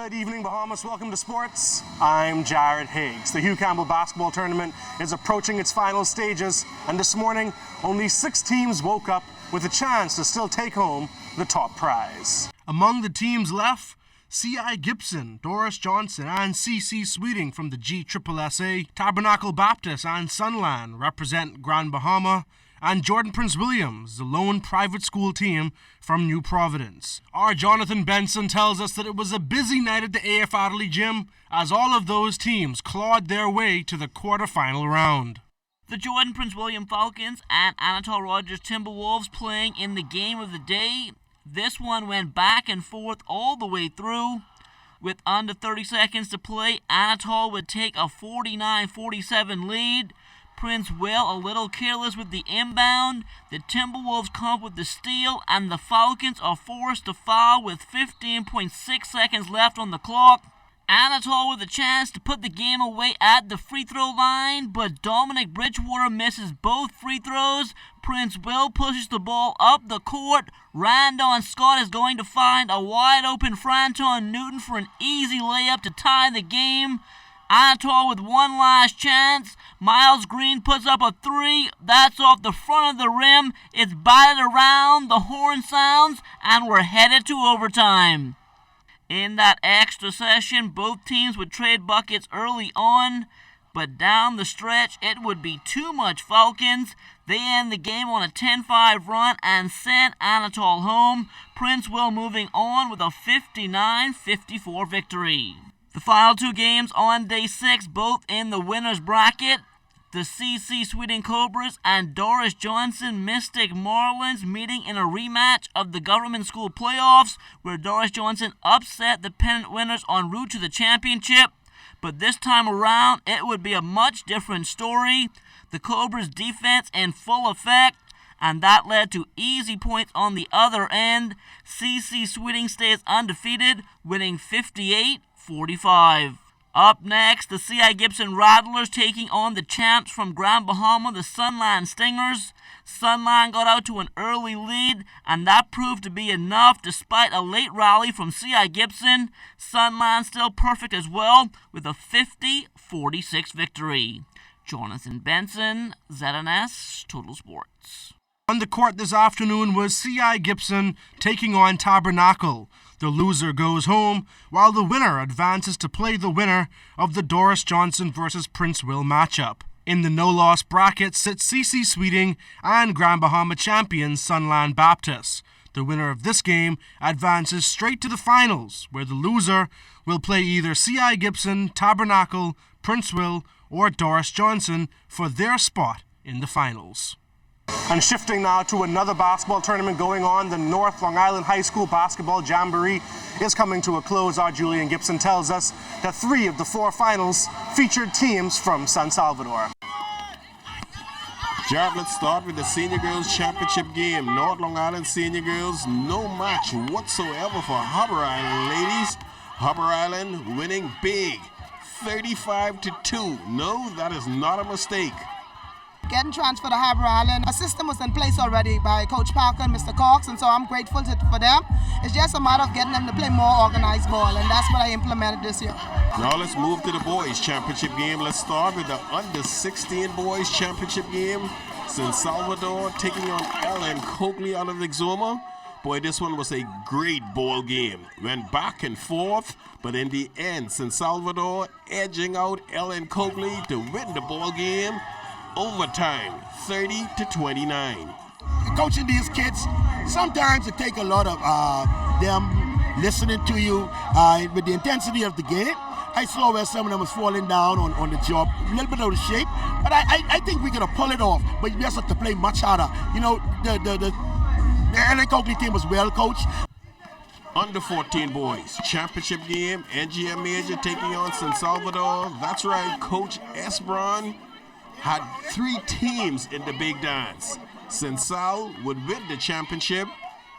Good evening, Bahamas. Welcome to sports. I'm Jared Higgs. The Hugh Campbell basketball tournament is approaching its final stages, and this morning, only 6 teams woke up with a chance to still take home the top prize. Among the teams left, C.I. Gibson, Doris Johnson, and C.C. Sweeting from the GSSA, Tabernacle Baptist and Sunland represent Grand Bahama, and Jordan Prince Williams, the lone private school team from New Providence. Our Jonathan Benson tells us that it was a busy night at the AF Adderley Gym as all of those teams clawed their way to the quarterfinal round. The Jordan Prince William Falcons and Anatole Rogers Timberwolves playing in the game of the day. This one went back and forth all the way through. With under 30 seconds to play, Anatole would take a 49-47 lead. Prince Will a little careless with the inbound. The Timberwolves come up with the steal, and the Falcons are forced to foul with 15.6 seconds left on the clock. Anatole with a chance to put the game away at the free throw line, but Dominic Bridgewater misses both free throws. Prince Will pushes the ball up the court. Randon Scott is going to find a wide open Franton Newton for an easy layup to tie the game. Anatole with one last chance. Miles Green puts up a 3. That's off the front of the rim. It's batted around, the horn sounds, and we're headed to overtime. In that extra session, both teams would trade buckets early on, but down the stretch, it would be too much Falcons. They end the game on a 10-5 run and send Anatole home. Prince Will moving on with a 59-54 victory. The final 2 games on day 6, both in the winner's bracket. The C.C. Sweeting Cobras and Doris Johnson Mystic Marlins meeting in a rematch of the government school playoffs, where Doris Johnson upset the pennant winners en route to the championship. But this time around, it would be a much different story. The Cobras' defense in full effect, and that led to easy points on the other end. C.C. Sweeting stays undefeated, winning 58-45. Up next, the C.I. Gibson Rattlers taking on the champs from Grand Bahama, the Sunland Stingers. Sunland got out to an early lead, and that proved to be enough despite a late rally from C.I. Gibson. Sunland still perfect as well, with a 50-46 victory. Jonathan Benson, ZNS Total Sports. On the court this afternoon was C.I. Gibson taking on Tabernacle. The loser goes home, while the winner advances to play the winner of the Doris Johnson versus Prince Will matchup. In the no-loss bracket sit C.C. Sweeting and Grand Bahama champions Sunland Baptist. The winner of this game advances straight to the finals, where the loser will play either C.I. Gibson, Tabernacle, Prince Will, or Doris Johnson for their spot in the finals. And shifting now to another basketball tournament going on, the North Long Island High School Basketball Jamboree is coming to a close. Our Julian Gibson tells us that 3 of the 4 finals featured teams from San Salvador. Jared, let's start with the Senior Girls Championship game. North Long Island Senior Girls, no match whatsoever for Harbour Island ladies. Harbour Island winning big, 35-2. No, that is not a mistake. Getting transferred to Harbour Island. A system was in place already by Coach Parker and Mr. Cox, and so I'm grateful for them. It's just a matter of getting them to play more organized ball, and that's what I implemented this year. Now let's move to the boys championship game. Let's start with the under 16 boys championship game. San Salvador taking on Ellen Coakley out of Exuma. Boy, this one was a great ball game. Went back and forth, but in the end, San Salvador edging out Ellen Coakley to win the ball game. Overtime, 30-29. Coaching these kids, sometimes it takes a lot of them listening to you with the intensity of the game. I saw where some of them was falling down on the job, a little bit out of shape, but I think we're going to pull it off, but we just have to play much harder. You know, the Ellen Coakley team was well coached. Under 14 boys, championship game, NGM Major taking on San Salvador. That's right, Coach Esbron had 3 teams in the big dance. San Sal would win the championship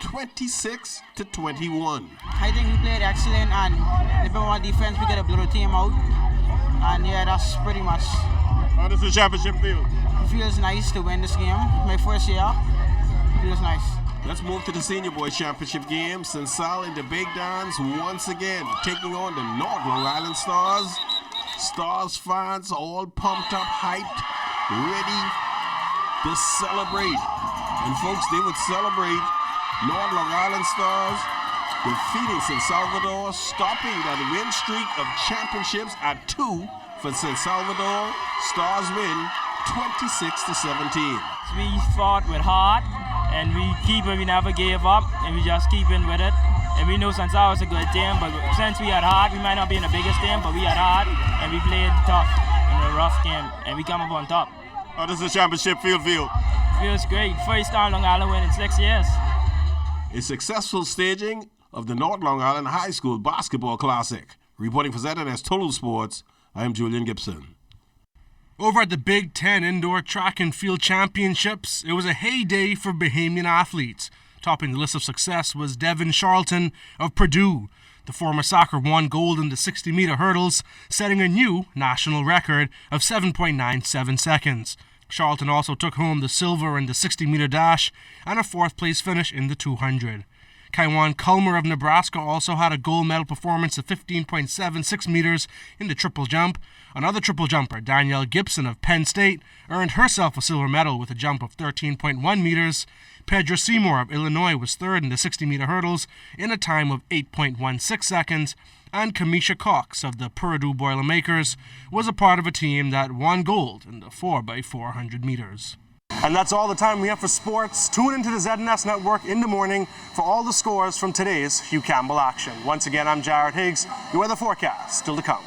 26-21. I think we played excellent, and even on defense, we got to blow the team out. And yeah, that's pretty much. How does the championship feel? It feels nice to win this game. My first year, it feels nice. Let's move to the Senior Boys Championship game. St. Sal in the Big Dance once again taking on the North Long Island Stars. Stars fans all pumped up, hyped, ready to celebrate. And folks, they would celebrate North Long Island Stars defeating San Salvador, stopping that win streak of championships at 2 for San Salvador. Stars win 26-17. We fought with heart, and we never gave up, and we just keep in with it. And we know San Salvador is a good team, but since we had heart, we might not be in the biggest team, but we had heart, and we played tough in a rough game, and we come up on top. How does the championship feel for you? Feels great. First time Long Island win in 6 years. A successful staging of the North Long Island High School Basketball Classic. Reporting for ZNS Total Sports, I am Julian Gibson. Over at the Big Ten Indoor Track and Field Championships, it was a heyday for Bahamian athletes. Topping the list of success was Devin Charlton of Purdue. The former soccer won gold in the 60-meter hurdles, setting a new national record of 7.97 seconds. Charlton also took home the silver in the 60-meter dash and a fourth-place finish in the 200. Kaiwan Culmer of Nebraska also had a gold medal performance of 15.76 meters in the triple jump. Another triple jumper, Danielle Gibson of Penn State, earned herself a silver medal with a jump of 13.1 meters. Pedro Seymour of Illinois was third in the 60-meter hurdles in a time of 8.16 seconds. And Kamisha Cox of the Purdue Boilermakers was a part of a team that won gold in the 4x400 meters. And that's all the time we have for sports. Tune into the ZNS Network in the morning for all the scores from today's Hugh Campbell action. Once again, I'm Jared Higgs. Your weather forecast still to come.